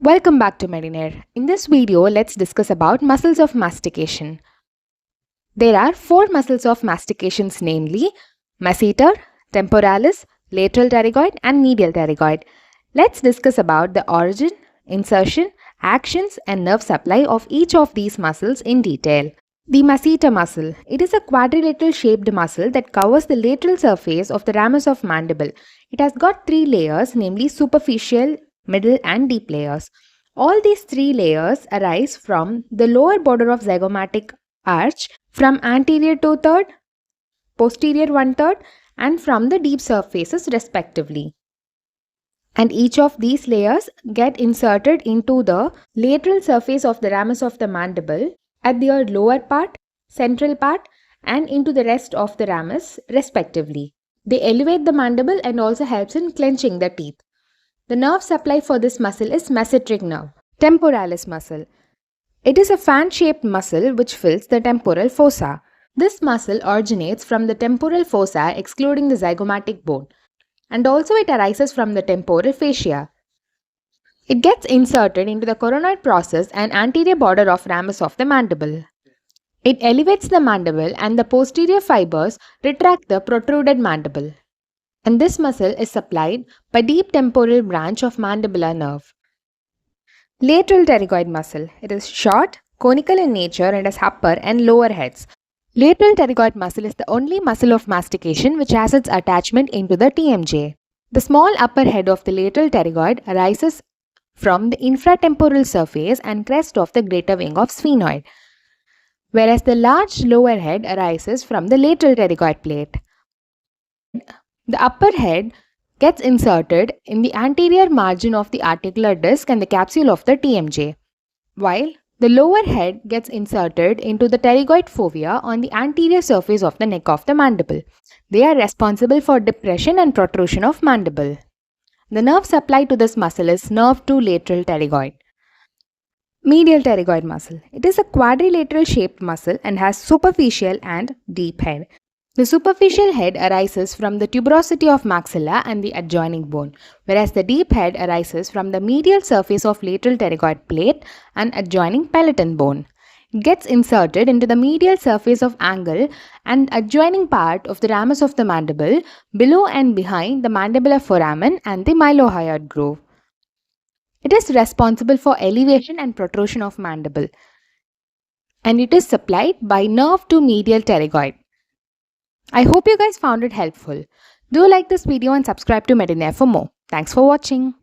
Welcome back to Medinare. In this video, let's discuss about muscles of mastication. There are four muscles of mastications, namely masseter, temporalis, lateral pterygoid and medial pterygoid. Let's discuss about the origin, insertion, actions and nerve supply of each of these muscles in detail. The masseter muscle. It is a quadrilateral shaped muscle that covers the lateral surface of the ramus of mandible. It has got three layers, namely superficial, middle and deep layers. All these three layers arise from the lower border of zygomatic arch, from anterior 2/3, posterior 1/3 and from the deep surfaces respectively. And each of these layers get inserted into the lateral surface of the ramus of the mandible at their lower part, central part and into the rest of the ramus respectively. They elevate the mandible and also helps in clenching the teeth. The nerve supply for this muscle is mesenteric nerve. Temporalis muscle. It is a fan-shaped muscle which fills the temporal fossa. This muscle originates from the temporal fossa excluding the zygomatic bone, and also it arises from the temporal fascia. It gets inserted into the coronoid process and anterior border of ramus of the mandible. It elevates the mandible and the posterior fibers retract the protruded mandible. And this muscle is supplied by deep temporal branch of mandibular nerve. Lateral pterygoid muscle. It is short, conical in nature and has upper and lower heads. Lateral pterygoid muscle is the only muscle of mastication which has its attachment into the TMJ. The small upper head of the lateral pterygoid arises from the infratemporal surface and crest of the greater wing of sphenoid, whereas the large lower head arises from the lateral pterygoid plate. The upper head gets inserted in the anterior margin of the articular disc and the capsule of the TMJ, while the lower head gets inserted into the pterygoid fovea on the anterior surface of the neck of the mandible. They are responsible for depression and protrusion of mandible. The nerve supply to this muscle is nerve to lateral pterygoid. Medial pterygoid muscle. It is a quadrilateral shaped muscle and has superficial and deep head. The superficial head arises from the tuberosity of maxilla and the adjoining bone, whereas the deep head arises from the medial surface of lateral pterygoid plate and adjoining palatal bone. It gets inserted into the medial surface of angle and adjoining part of the ramus of the mandible, below and behind the mandibular foramen and the mylohyoid groove. It is responsible for elevation and protrusion of mandible, and it is supplied by nerve to medial pterygoid. I hope you guys found it helpful. Do like this video and subscribe to Medinare for more. Thanks for watching.